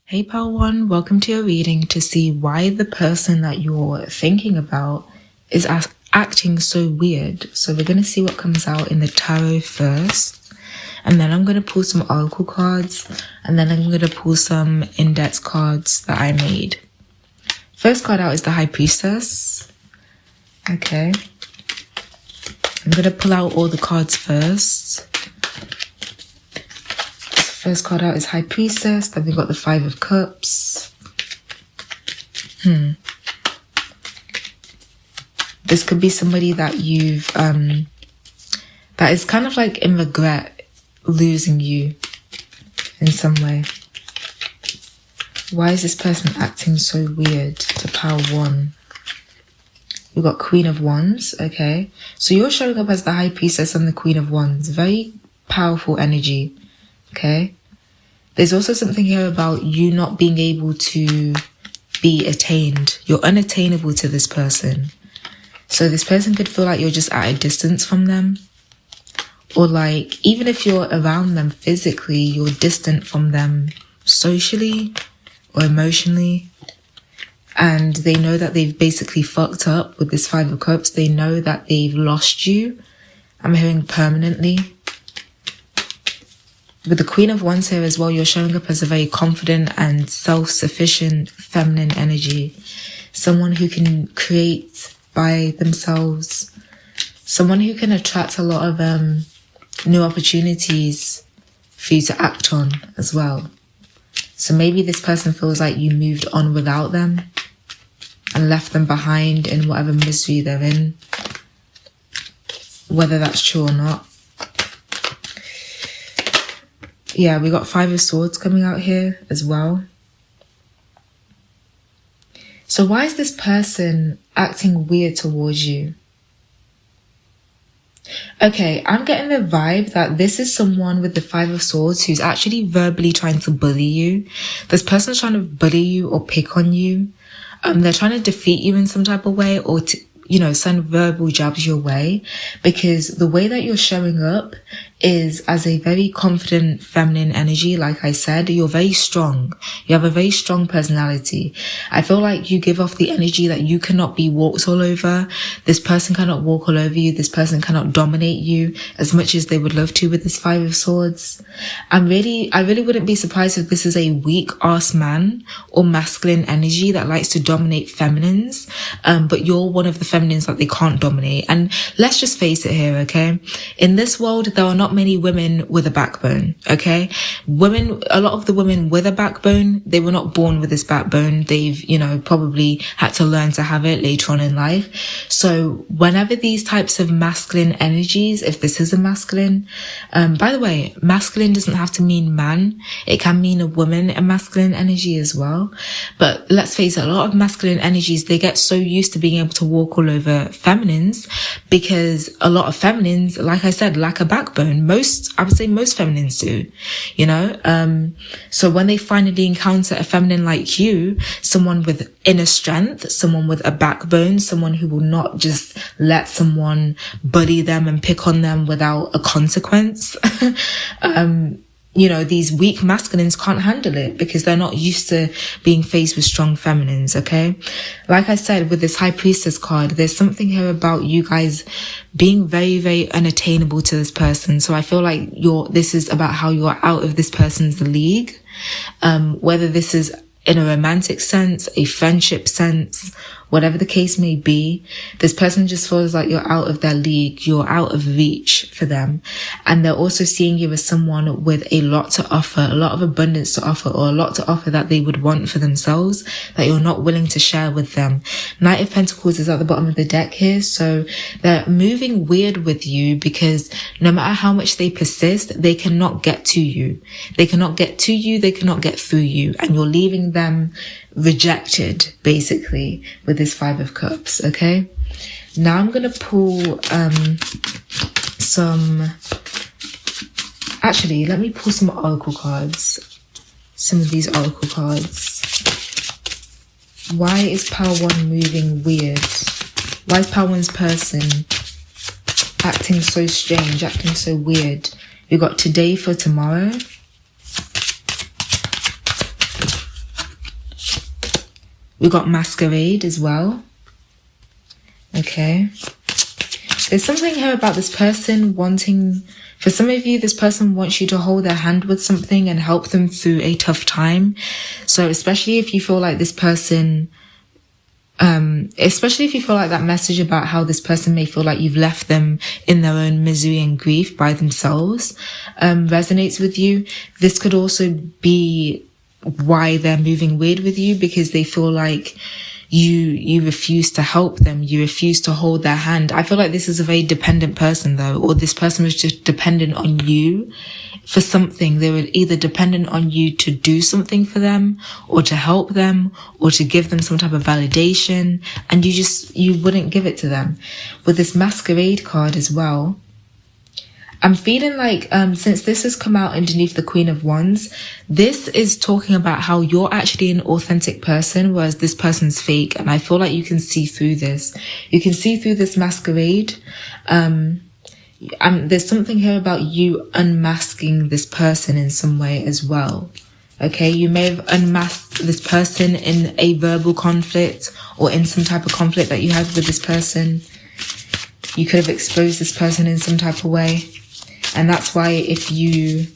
Hey Pal One, welcome to your reading to see why the person that you're thinking about is acting so weird. So we're going to see what comes out in the tarot first, and then I'm going to pull some oracle cards, and then I'm going to pull some index cards that I made. First card out is the High Priestess. Okay. I'm going to pull out all the cards first. First card out is High Priestess. Then we've got the Five of Cups. This could be somebody that you've, that is kind of like in regret losing you in some way. Why is this person acting so weird to Pile 1? We've got Queen of Wands, okay? So you're showing up as the High Priestess and the Queen of Wands. Very powerful energy. Okay, there's also something here about you not being able to be attained. You're unattainable to this person. So this person could feel like you're just at a distance from them. Or like, even if you're around them physically, you're distant from them socially or emotionally. And they know that they've basically fucked up with this Five of Cups. They know that they've lost you. I'm hearing permanently. With the Queen of Wands here as well, you're showing up as a very confident and self-sufficient feminine energy. Someone who can create by themselves. Someone who can attract a lot of new opportunities for you to act on as well. So maybe this person feels like you moved on without them and left them behind in whatever misery they're in. Whether that's true or not. Yeah, we got Five of Swords coming out here as well. So why is this person acting weird towards you? Okay, I'm getting the vibe that this is someone with the Five of Swords who's actually verbally trying to bully you. This person's trying to bully you or pick on you. They're trying to defeat you in some type of way or send verbal jabs your way, because the way that you're showing up is as a very confident feminine energy. Like I said, you're very strong. You have a very strong personality. I feel like you give off the energy that you cannot be walked all over. This person cannot walk all over you. This person cannot dominate you as much as they would love to with this Five of Swords. I really wouldn't be surprised if this is a weak ass man or masculine energy that likes to dominate feminines. But you're one of the feminines that they can't dominate. And let's just face it here, okay? In this world, there are not many women with a backbone, okay? A lot of the women with a backbone, they were not born with this backbone. They've, probably had to learn to have it later on in life. So whenever these types of masculine energies, if this is a masculine, by the way, masculine doesn't have to mean man. It can mean a woman, a masculine energy as well. But let's face it, a lot of masculine energies, they get so used to being able to walk all over feminines because a lot of feminines, like I said, lack a backbone. I would say most feminines do, so when they finally encounter a feminine like you, someone with inner strength, someone with a backbone, someone who will not just let someone bully them and pick on them without a consequence, these weak masculines can't handle it because they're not used to being faced with strong feminines, okay? Like I said, with this High Priestess card, there's something here about you guys being very, very unattainable to this person. So I feel like this is about how you're out of this person's league. Whether this is in a romantic sense, a friendship sense, whatever the case may be, this person just feels like you're out of their league, you're out of reach for them. And they're also seeing you as someone with a lot to offer, a lot of abundance to offer, or a lot to offer that they would want for themselves, that you're not willing to share with them. Knight of Pentacles is at the bottom of the deck here. So they're moving weird with you because no matter how much they persist, they cannot get to you. They cannot get to you. They cannot get through you. And you're leaving them rejected, basically, with this Five of Cups, okay? Now I'm going to pull actually, let me pull some oracle cards. Some of these oracle cards. Why is Power 1 moving weird? Why is Power 1's person acting so strange, acting so weird? We've got today for tomorrow. We got masquerade as well. Okay. There's something here about this person wanting, for some of you, this person wants you to hold their hand with something and help them through a tough time. So especially if you feel like this person, especially if you feel like that message about how this person may feel like you've left them in their own misery and grief by themselves, resonates with you. This could also be why they're moving weird with you, because they feel like you refuse to help them. You refuse to hold their hand. I feel like this is a very dependent person though, or this person was just dependent on you for something. They were either dependent on you to do something for them, or to help them, or to give them some type of validation, and you wouldn't give it to them. With this masquerade card as well, I'm feeling like, since this has come out underneath the Queen of Wands, this is talking about how you're actually an authentic person, whereas this person's fake. And I feel like you can see through this. You can see through this masquerade. There's something here about you unmasking this person in some way as well. Okay, you may have unmasked this person in a verbal conflict, or in some type of conflict that you had with this person. You could have exposed this person in some type of way. And that's why if you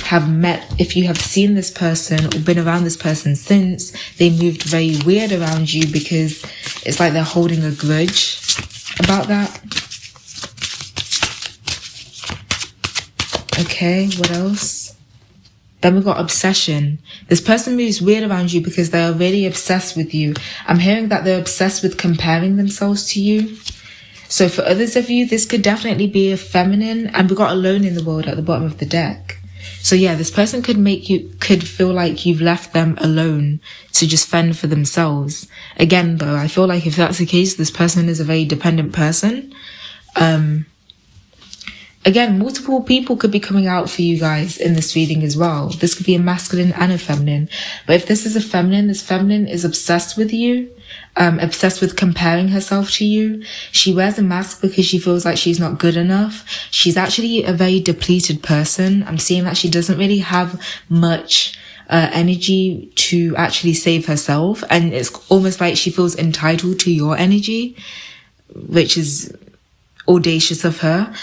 have seen this person or been around this person since, they moved very weird around you, because it's like they're holding a grudge about that. Okay, what else? Then we've got obsession. This person moves weird around you because they are really obsessed with you. I'm hearing that they're obsessed with comparing themselves to you. So for others of you, this could definitely be a feminine, and we got alone in the world at the bottom of the deck. So yeah, this person could feel like you've left them alone to just fend for themselves. Again, though, I feel like if that's the case, this person is a very dependent person. Again, multiple people could be coming out for you guys in this reading as well. This could be a masculine and a feminine. But if this is a feminine, this feminine is obsessed with you. Obsessed with comparing herself to you. She wears a mask because she feels like she's not good enough. She's actually a very depleted person. I'm seeing that she doesn't really have much energy to actually save herself, and it's almost like she feels entitled to your energy, which is audacious of her.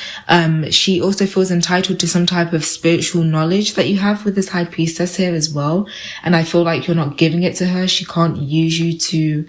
She also feels entitled to some type of spiritual knowledge that you have with this High Priestess here as well, and I feel like you're not giving it to her. She can't use you to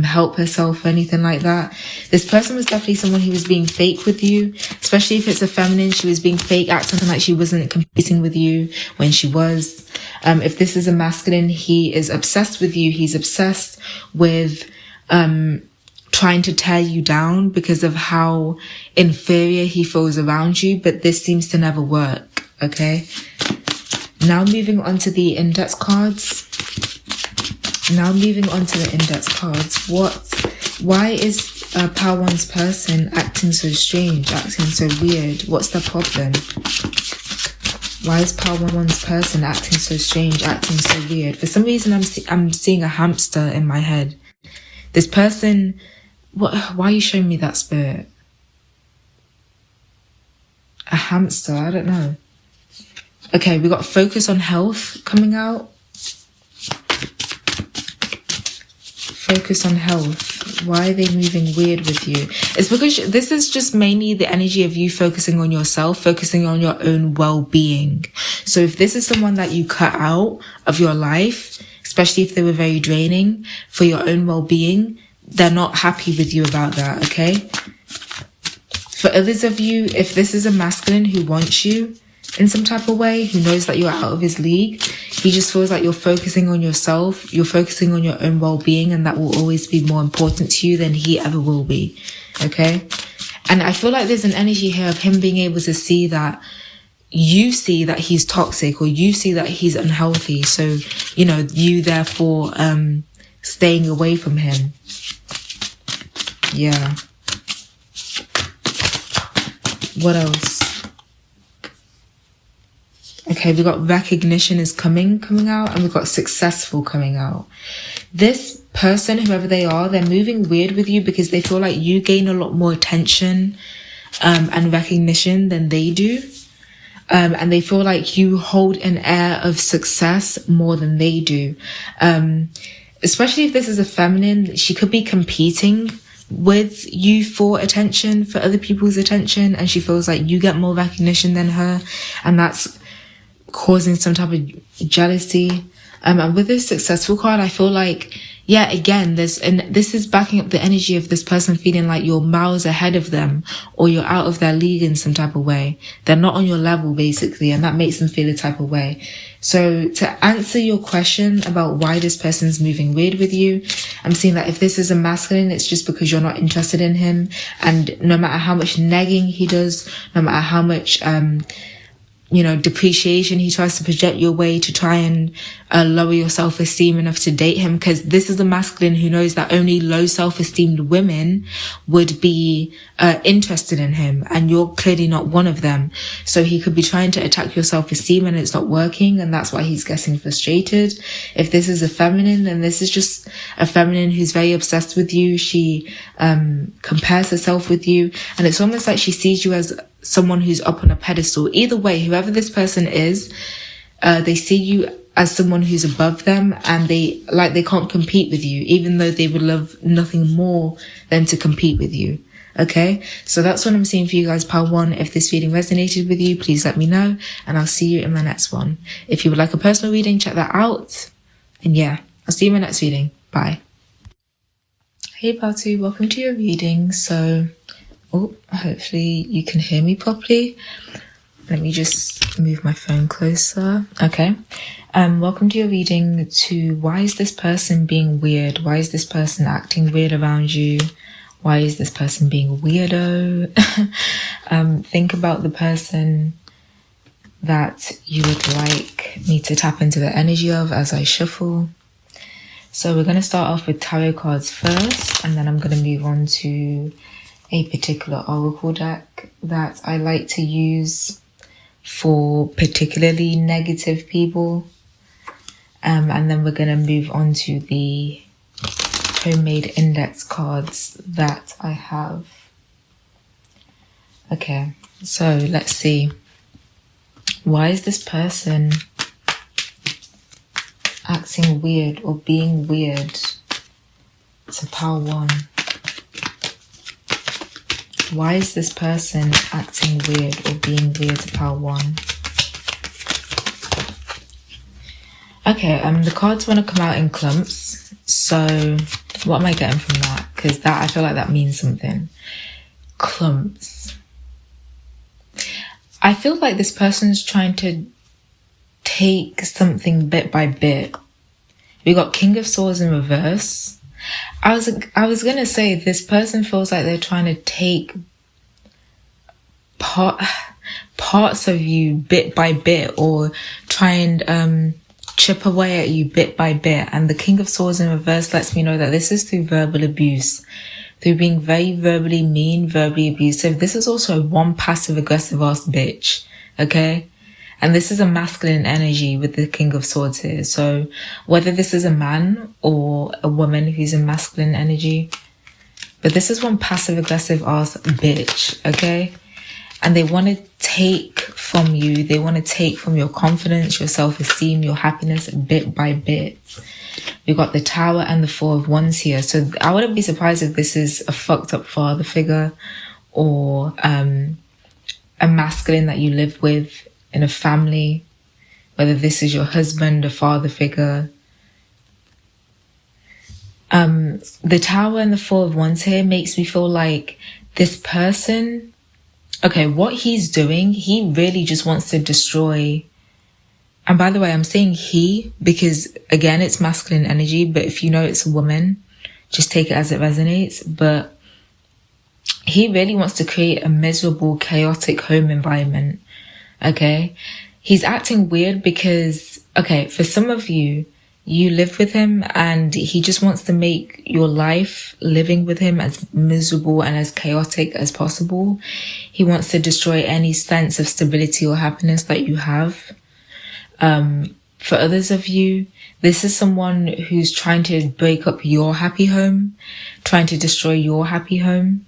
help herself or anything like that. This person was definitely someone who was being fake with you, especially if it's a feminine. She was being fake, acting like she wasn't competing with you when she was. If this is a masculine, he is obsessed with you. He's obsessed with trying to tear you down because of how inferior he feels around you, but this seems to never work. Okay, now moving on to the index cards. Why is Power One's person acting so strange, acting so weird? What's the problem? Why is Power One's person acting so strange, acting so weird? For some reason, I'm seeing a hamster in my head. This person, why are you showing me that, spirit? A hamster, I don't know. Okay, we got focus on health coming out. Focus on health. Why are they moving weird with you? It's because this is just mainly the energy of you focusing on yourself, focusing on your own well-being. So if this is someone that you cut out of your life, especially if they were very draining for your own well-being, they're not happy with you about that, okay? For others of you, if this is a masculine who wants you in some type of way, who knows that you're out of his league, he just feels like you're focusing on yourself, you're focusing on your own well-being, and that will always be more important to you than he ever will be, okay? And I feel like there's an energy here of him being able to see that you see that he's toxic, or you see that he's unhealthy, so, you know, you therefore staying away from him. Yeah. What else? Okay, we got recognition is coming out, and we've got successful coming out. This person, whoever they are, they're moving weird with you because they feel like you gain a lot more attention and recognition than they do. And they feel like you hold an air of success more than they do. especially if this is a feminine, she could be competing with you for attention, for other people's attention, and she feels like you get more recognition than her, and that's causing some type of jealousy. And with this successful card, I feel like, yeah, again, this is backing up the energy of this person feeling like you're miles ahead of them, or you're out of their league in some type of way. They're not on your level, basically, and that makes them feel a type of way. So to answer your question about why this person's moving weird with you, I'm seeing that if this is a masculine, it's just because you're not interested in him. And no matter how much negging he does, no matter how much, depreciation he tries to project your way to try and lower your self-esteem enough to date him, because this is a masculine who knows that only low self-esteemed women would be interested in him, and you're clearly not one of them. So he could be trying to attack your self-esteem and it's not working, and that's why he's getting frustrated. If this is a feminine, then this is just a feminine who's very obsessed with you. She compares herself with you, and it's almost like she sees you as someone who's up on a pedestal. Either way, whoever this person is, they see you as someone who's above them, and they can't compete with you, even though they would love nothing more than to compete with you. Okay, so that's what I'm seeing for you guys, pile 1. If this reading resonated with you, please let me know, and I'll see you in my next one. If you would like a personal reading, check that out. And yeah, I'll see you in my next reading. Bye. Hey pile 2, welcome to your reading. So hopefully you can hear me properly. Let me just move my phone closer. Okay. Welcome to your reading to why is this person being weird? Why is this person acting weird around you? Why is this person being a weirdo? Think about the person that you would like me to tap into the energy of as I shuffle. So we're going to start off with tarot cards first, and then I'm going to move on to a particular oracle deck that I like to use for particularly negative people. And then we're going to move on to the homemade index cards that I have. Okay, so let's see. Why is this person acting weird or being weird? To pile 1. Why is this person acting weird or being weird? To pile 1. Okay, the cards want to come out in clumps. So what am I getting from that? Because that, I feel like that means something. Clumps. I feel like this person's trying to take something bit by bit. We got King of Swords in reverse. I was gonna say this person feels like they're trying to take parts of you bit by bit, or try and chip away at you bit by bit. And the King of Swords in reverse lets me know that this is through verbal abuse, through being very verbally mean, verbally abusive. This is also one passive aggressive ass bitch. Okay. And this is a masculine energy with the King of Swords here. So whether this is a man or a woman who's in masculine energy, but this is one passive aggressive ass bitch, okay? And they want to take from you. They want to take from your confidence, your self-esteem, your happiness bit by bit. We got the Tower and the Four of Wands here. So I wouldn't be surprised if this is a fucked up father figure, or a masculine that you live with in a family, whether this is your husband, a father figure. The Tower and the Four of Wands here makes me feel like this person, okay, what he's doing, he really just wants to destroy. And by the way, I'm saying he because, again, it's masculine energy, but if you know it's a woman, just take it as it resonates. But he really wants to create a miserable, chaotic home environment. Okay, he's acting weird because, okay, for some of you, you live with him and he just wants to make your life living with him as miserable and as chaotic as possible. He wants to destroy any sense of stability or happiness that you have. For others of you, this is someone who's trying to break up your happy home, trying to destroy your happy home,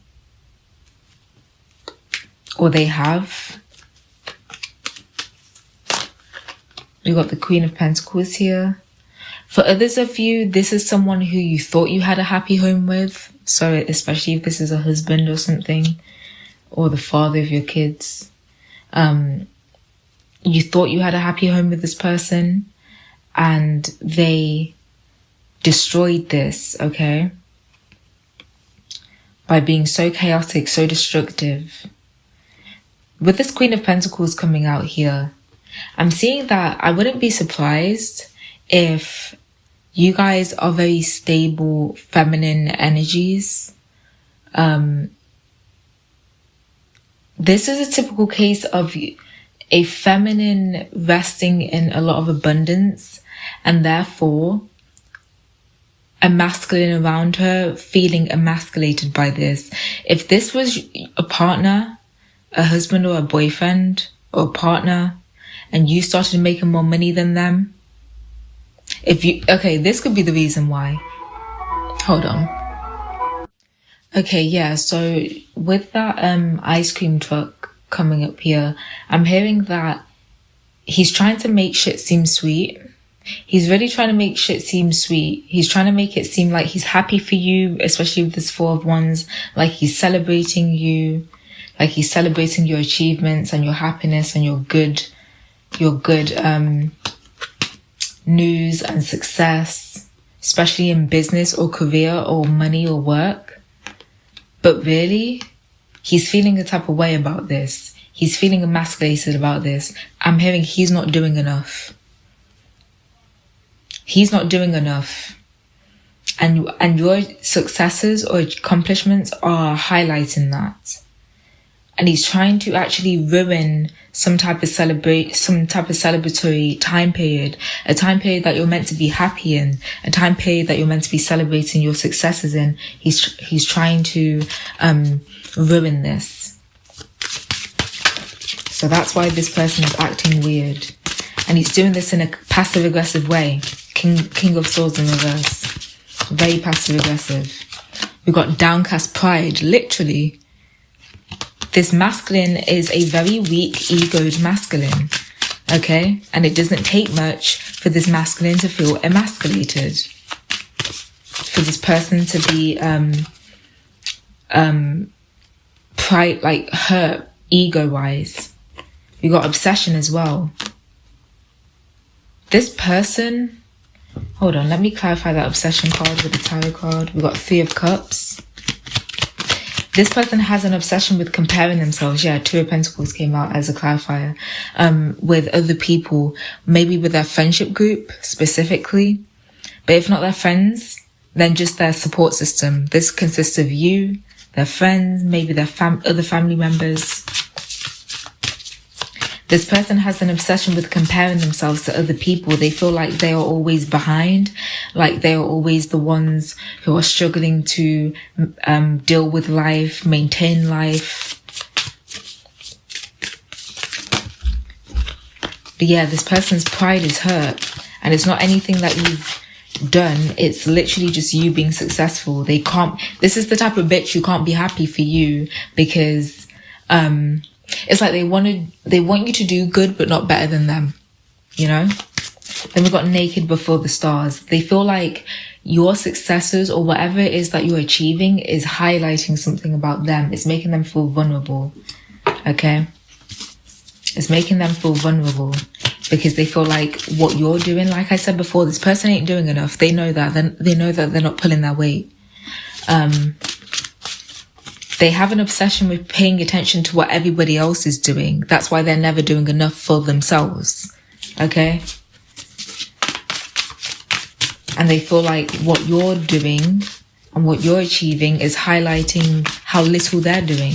or they have. We got the Queen of Pentacles here. For others of you, this is someone who you thought you had a happy home with. So especially if this is a husband or something, or the father of your kids. You thought you had a happy home with this person, and they destroyed this, okay? By being so chaotic, so destructive. With this Queen of Pentacles coming out here, I'm seeing that I wouldn't be surprised if you guys are very stable, feminine energies. This is a typical case of a feminine resting in a lot of abundance, and therefore a masculine around her feeling emasculated by this. If this was a partner, a husband or a boyfriend or a partner, and you started making more money than them, this could be the reason why. Hold on. Okay, yeah, so with that ice cream truck coming up here, I'm hearing that he's trying to make shit seem sweet. He's really trying to make shit seem sweet. He's trying to make it seem like he's happy for you, especially with this Four of Wands, like he's celebrating you, like he's celebrating your achievements and your happiness and your good news and success, especially in business or career or money or work. But really, he's feeling a type of way about this. He's feeling emasculated about this. I'm hearing he's not doing enough. He's not doing enough. And your successes or accomplishments are highlighting that. And he's trying to actually ruin some type of celebratory time period, a time period that you're meant to be happy in, a time period that you're meant to be celebrating your successes in. He's trying to ruin this. So that's why this person is acting weird, and he's doing this in a passive aggressive way. King of Swords in reverse, very passive aggressive. We've got downcast pride, literally. This masculine is a very weak, egoed masculine, okay? And it doesn't take much for this masculine to feel emasculated, for this person to be pride, like hurt, ego-wise. We got obsession as well. This person, hold on, let me clarify that obsession card with the tarot card. We got Three of Cups. This person has an obsession with comparing themselves. Yeah, Two of Pentacles came out as a clarifier. With other people, maybe with their friendship group specifically. But if not their friends, then just their support system. This consists of you, their friends, maybe their other family members. This person has an obsession with comparing themselves to other people. They feel like they are always behind, like they are always the ones who are struggling to deal with life, maintain life. But yeah, this person's pride is hurt, and it's not anything that you've done. It's literally just you being successful. This is the type of bitch who can't be happy for you because it's like they want you to do good but not better than them, you know? Then we've got Naked Before the Stars. They feel like your successes or whatever it is that you're achieving is highlighting something about them. It's making them feel vulnerable, okay? It's making them feel vulnerable because they feel like what you're doing, like I said before, this person ain't doing enough. They know that. They know that they're not pulling their weight. They have an obsession with paying attention to what everybody else is doing. That's why they're never doing enough for themselves. Okay? And they feel like what you're doing and what you're achieving is highlighting how little they're doing.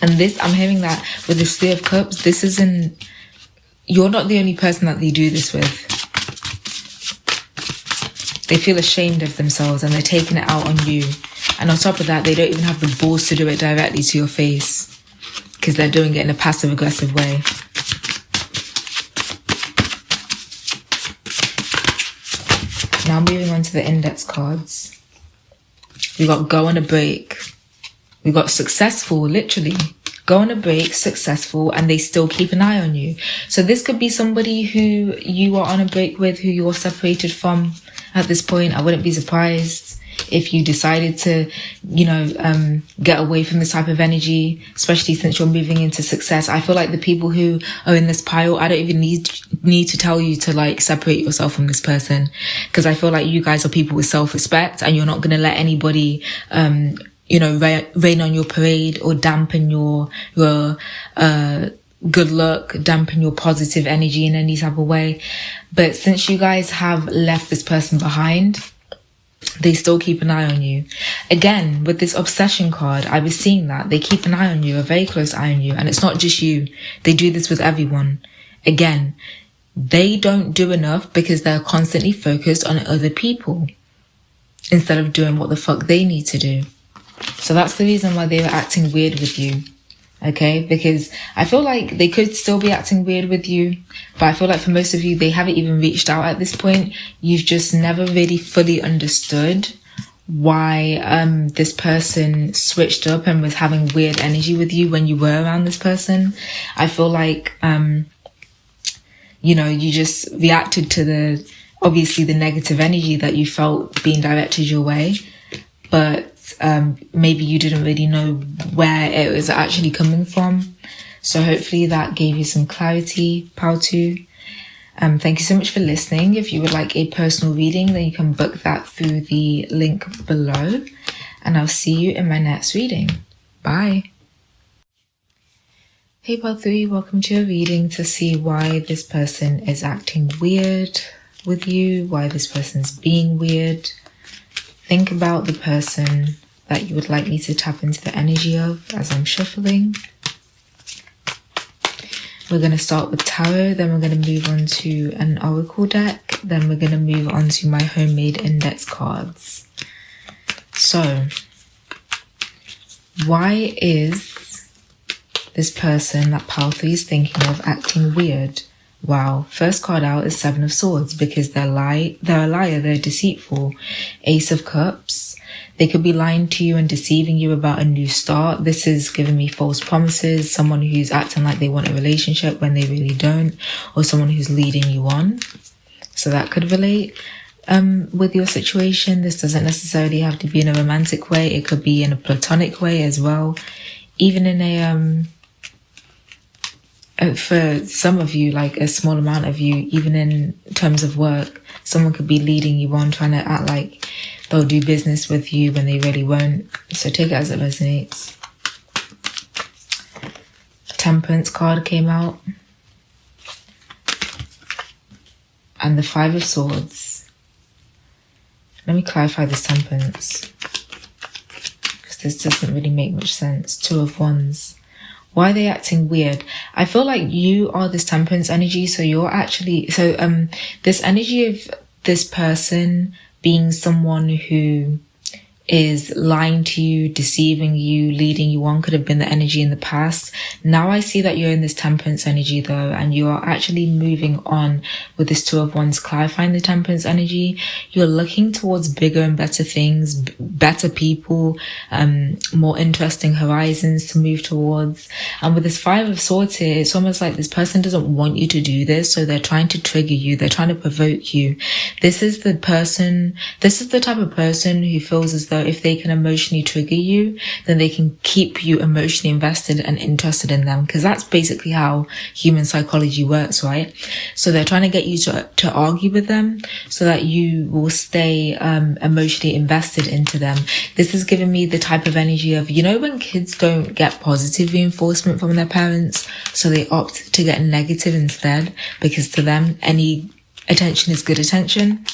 And this, I'm hearing that with the Three of Cups, you're not the only person that they do this with. They feel ashamed of themselves and they're taking it out on you. And on top of that, they don't even have the balls to do it directly to your face because they're doing it in a passive-aggressive way. Now moving on to the index cards. We got Go on a Break. We got Successful, literally. go on a break, successful, and they still keep an eye on you. So this could be somebody who you are on a break with, who you're separated from at this point. I wouldn't be surprised if you decided to, get away from this type of energy, especially since you're moving into success. I feel like the people who are in this pile, I don't even need to tell you to like separate yourself from this person, because I feel like you guys are people with self-respect, and you're not going to let anybody, rain on your parade or dampen your good luck, dampen your positive energy in any type of way. But since you guys have left this person behind, they still keep an eye on you. Again, with this obsession card, I was seeing that they keep an eye on you, a very close eye on you. And it's not just you. They do this with everyone. Again, they don't do enough because they're constantly focused on other people instead of doing what the fuck they need to do. So that's the reason why they were acting weird with you. Okay, because I feel like they could still be acting weird with you, but I feel like for most of you, they haven't even reached out at this point. You've just never really fully understood why this person switched up and was having weird energy with you when you were around this person. I feel like, you just reacted to obviously the negative energy that you felt being directed your way, but maybe you didn't really know where it was actually coming from. So hopefully that gave you some clarity, Pal 2. Thank you so much for listening. If you would like a personal reading, then you can book that through the link below. And I'll see you in my next reading. Bye. Hey Pal 3, welcome to your reading to see why this person is acting weird with you, why this person's being weird. Think about the person that you would like me to tap into the energy of as I'm shuffling. We're going to start with tarot, then we're going to move on to an oracle deck, then we're going to move on to my homemade index cards. So, why is this person that Pal 3 is thinking of acting weird? Wow, first card out is Seven of Swords, because they're a liar, they're deceitful. Ace of Cups, they could be lying to you and deceiving you about a new start. This is giving me false promises, someone who's acting like they want a relationship when they really don't, or someone who's leading you on. So that could relate with your situation. This doesn't necessarily have to be in a romantic way. It could be in a platonic way as well. Even in a for some of you, like a small amount of you, even in terms of work, someone could be leading you on, trying to act like they'll do business with you when they really won't. So take it as it resonates. Temperance card came out. And the Five of Swords. Let me clarify this Temperance, because this doesn't really make much sense. Two of Wands. Why are they acting weird? I feel like you are this Temperance energy, so you're actually, this energy of this person being someone who is lying to you, deceiving you, leading you on, could have been the energy in the past. Now I see that you're in this Temperance energy though, and you are actually moving on with this Two of Wands, clarifying the Temperance energy. You're looking towards bigger and better things, better people, more interesting horizons to move towards. And with this Five of Swords here, it's almost like this person doesn't want you to do this, so they're trying to trigger you, they're trying to provoke you. This is the type of person who feels as though if they can emotionally trigger you, then they can keep you emotionally invested and interested in them, because that's basically how human psychology works, right? So they're trying to get you to argue with them so that you will stay emotionally invested into them. This is giving me the type of energy of, when kids don't get positive reinforcement from their parents, so they opt to get negative instead, because to them any attention is good attention.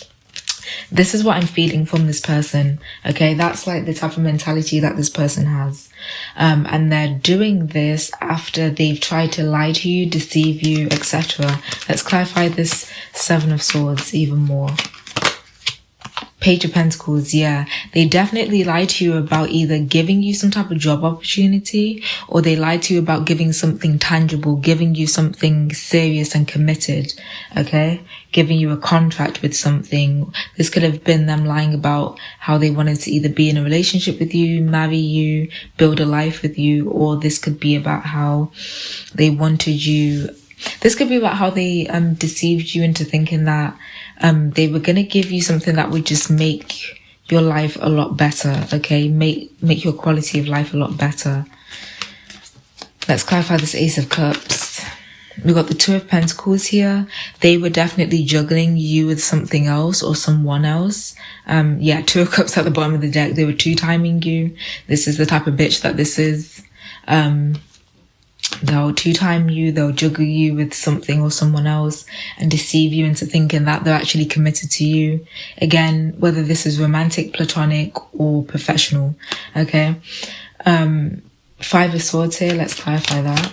This is what I'm feeling from this person, okay? That's like the type of mentality that this person has. And they're doing this after they've tried to lie to you, deceive you, etc. Let's clarify this Seven of Swords even more. Page of Pentacles, yeah. They definitely lied to you about either giving you some type of job opportunity, or they lied to you about giving something tangible, giving you something serious and committed, okay? Giving you a contract with something. This could have been them lying about how they wanted to either be in a relationship with you, marry you, build a life with you, or this could be about how they wanted you. This could be about how they deceived you into thinking that they were going to give you something that would just make your life a lot better, okay? Make your quality of life a lot better. Let's clarify this Ace of Cups. We got the Two of Pentacles here. They were definitely juggling you with something else or someone else. Yeah, Two of Cups at the bottom of the deck. They were two-timing you. This is the type of bitch that this is. They'll two-time you, they'll juggle you with something or someone else and deceive you into thinking that they're actually committed to you. Again, whether this is romantic, platonic, or professional, okay? Five of Swords here, let's clarify that.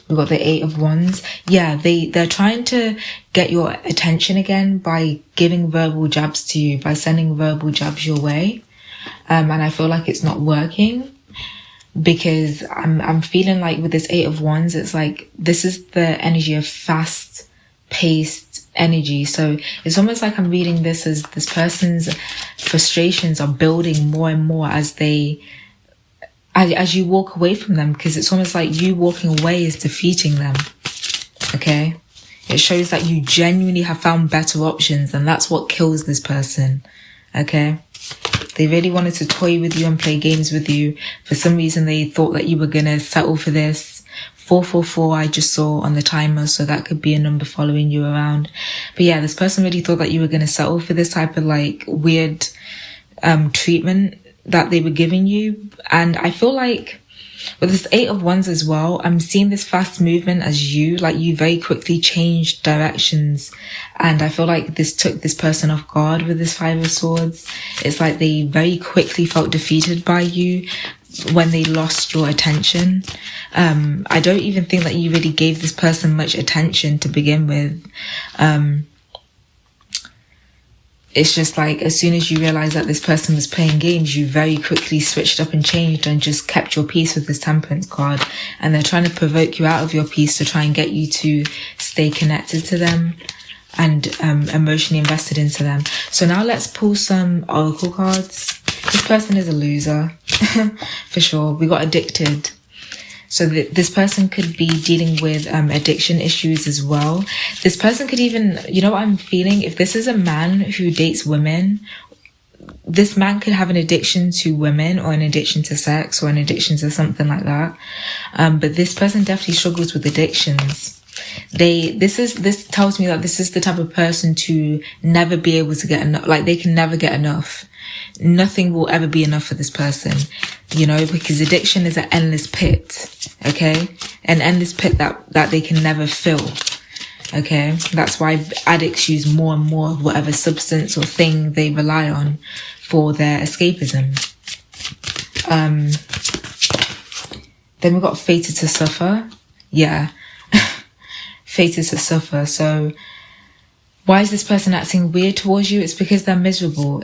We've got the Eight of Wands. Yeah, they're trying to get your attention again by giving verbal jabs to you, by sending verbal jabs your way. And I feel like it's not working. Because I'm feeling like with this Eight of Wands, it's like this is the energy of fast-paced energy. So it's almost like I'm reading this as this person's frustrations are building more and more as you walk away from them, because it's almost like you walking away is defeating them. Okay? It shows that you genuinely have found better options, and that's what kills this person. Okay? They really wanted to toy with you and play games with you. For some reason, they thought that you were going to settle for this. 444 I just saw on the timer, so that could be a number following you around. But yeah, this person really thought that you were going to settle for this type of like weird treatment that they were giving you. And I feel like with this Eight of Wands as well, I'm seeing this fast movement as you very quickly changed directions. And I feel like this took this person off guard with this Five of Swords. It's like they very quickly felt defeated by you when they lost your attention. I don't even think that you really gave this person much attention to begin with. It's just like as soon as you realize that this person was playing games, you very quickly switched up and changed and just kept your peace with this Temperance card. And they're trying to provoke you out of your peace to try and get you to stay connected to them and emotionally invested into them. So now let's pull some oracle cards. This person is a loser, for sure. We got addicted. So this person could be dealing with addiction issues as well. This person could even, you know what I'm feeling? If this is a man who dates women, this man could have an addiction to women or an addiction to sex or an addiction to something like that. But this person definitely struggles with addictions. This tells me that this is the type of person to never be able to get enough. Like they can never get enough. Nothing will ever be enough for this person, you know, because addiction is an endless pit, okay? An endless pit that they can never fill, okay? That's why addicts use more and more of whatever substance or thing they rely on for their escapism. Then we got fated to suffer. Yeah, fated to suffer. So why is this person acting weird towards you? It's because they're miserable.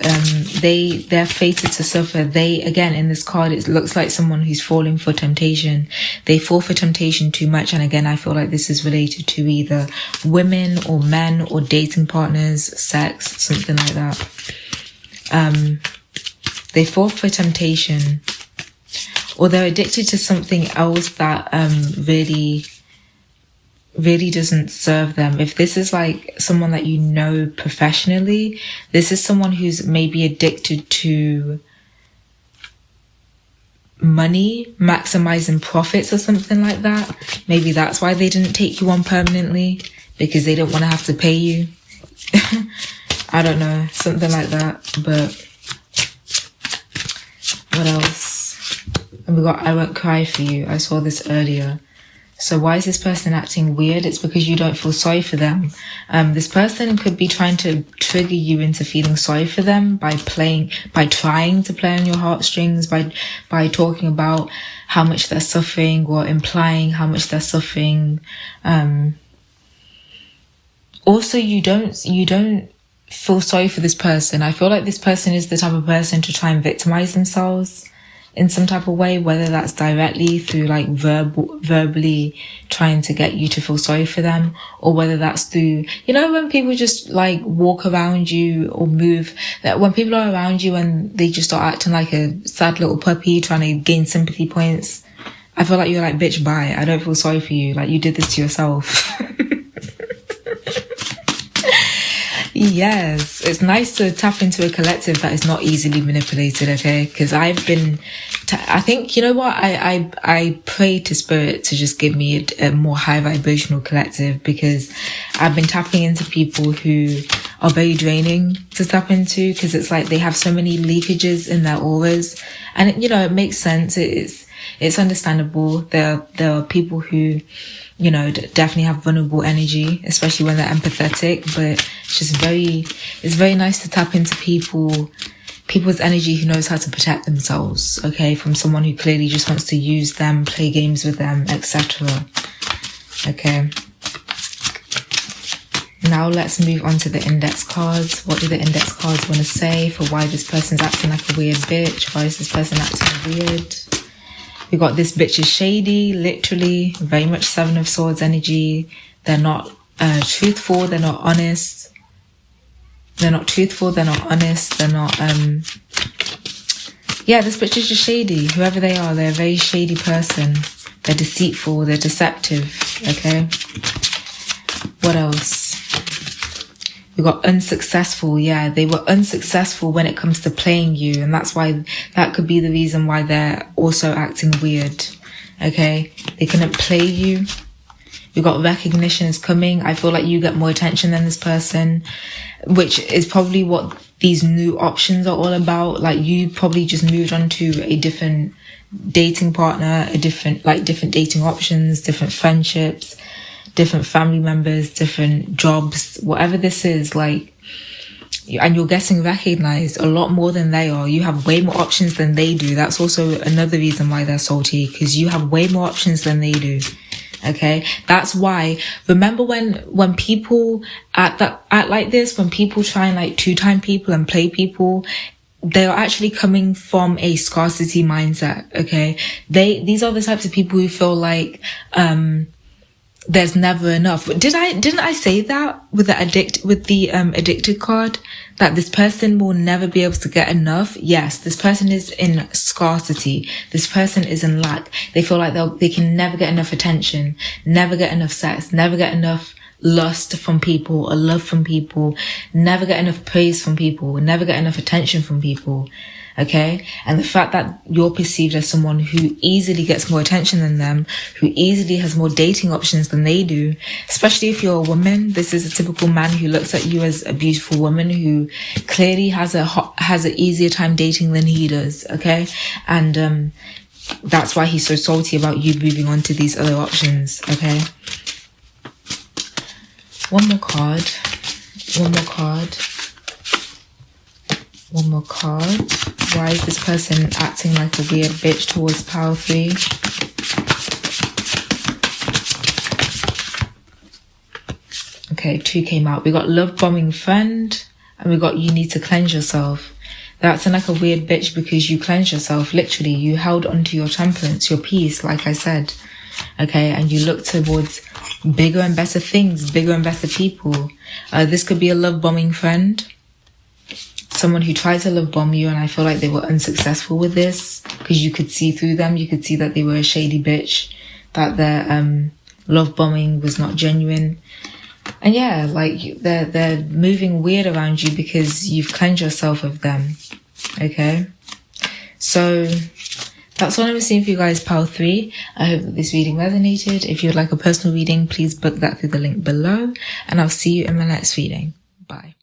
They're fated to suffer. Again, in this card, it looks like someone who's falling for temptation. They fall for temptation too much. And again, I feel like this is related to either women or men or dating partners, sex, something like that. They fall for temptation, or they're addicted to something else that really doesn't serve them. If this is like someone that you know professionally, this is someone who's maybe addicted to money, maximizing profits or something like that. Maybe that's why they didn't take you on permanently, because they don't want to have to pay you. I don't know, something like that. But what else? And we got I Won't Cry For You. I saw this earlier. So why is this person acting weird? It's because you don't feel sorry for them. This person could be trying to trigger you into feeling sorry for them by trying to play on your heartstrings, by talking about how much they're suffering or implying how much they're suffering. Also, you don't feel sorry for this person. I feel like this person is the type of person to try and victimize themselves in some type of way, whether that's directly through like verbally trying to get you to feel sorry for them, or whether that's through, you know, when people just like walk around you or move, that when people are around you and they just start acting like a sad little puppy trying to gain sympathy points. I feel like you're like, bitch, bye. I don't feel sorry for you. Like, you did this to yourself. Yes, it's nice to tap into a collective that is not easily manipulated, okay? Because I've been, I think, you know what? I pray to spirit to just give me a more high vibrational collective, because I've been tapping into people who are very draining to tap into, because it's like they have so many leakages in their auras. And, you know, it makes sense. It's understandable. There are people who, you know, definitely have vulnerable energy, especially when they're empathetic, but it's very nice to tap into people's energy who knows how to protect themselves, okay, from someone who clearly just wants to use them, play games with them, etc. Okay. Now let's move on to the index cards. What do the index cards want to say for why this person's acting like a weird bitch? Why is this person acting weird? We got this bitch is shady, literally, very much Seven of Swords energy. They're not truthful, they're not honest. They're not truthful, they're not honest, they're not, yeah, this bitch is just shady. Whoever they are, they're a very shady person. They're deceitful, they're deceptive, okay? What else? We got unsuccessful. Yeah, they were unsuccessful when it comes to playing you. And that's why, that could be the reason why they're also acting weird. Okay? They couldn't play you. We got recognition is coming. I feel like you get more attention than this person, which is probably what these new options are all about. Like, you probably just moved on to a different dating partner, different dating options, different friendships, different family members, different jobs, whatever this is, like, and you're getting recognized a lot more than they are. You have way more options than they do. That's also another reason why they're salty, because you have way more options than they do. Okay, that's why. Remember when people act like this, when people try and like two-time people and play people, they are actually coming from a scarcity mindset. Okay, these are the types of people who feel like there's never enough. Didn't I say that with the addicted card, that this person will never be able to get enough? Yes, this person is in scarcity. This person is in lack. They feel like they can never get enough attention, never get enough sex, never get enough lust from people or love from people, never get enough praise from people, never get enough attention from people. Okay? And the fact that you're perceived as someone who easily gets more attention than them, who easily has more dating options than they do, especially if you're a woman. This is a typical man who looks at you as a beautiful woman who clearly has an easier time dating than he does. Okay? And that's why he's so salty about you moving on to these other options. Okay? One more card. Why is this person acting like a weird bitch towards Power 3? Okay, 2 came out. We got love bombing friend, and we got you need to cleanse yourself. They're acting like a weird bitch because you cleansed yourself. Literally, you held onto your temperance, your peace, like I said. Okay, and you look towards bigger and better things, bigger and better people. This could be a love bombing friend. Someone who tried to love bomb you, and I feel like they were unsuccessful with this, because you could see through them. You could see that they were a shady bitch, that their love bombing was not genuine. And yeah, like they're moving weird around you because you've cleansed yourself of them. Okay? So that's all I'm seeing for you guys, Power 3. I hope that this reading resonated. If you would like a personal reading, please book that through the link below, and I'll see you in my next reading. Bye.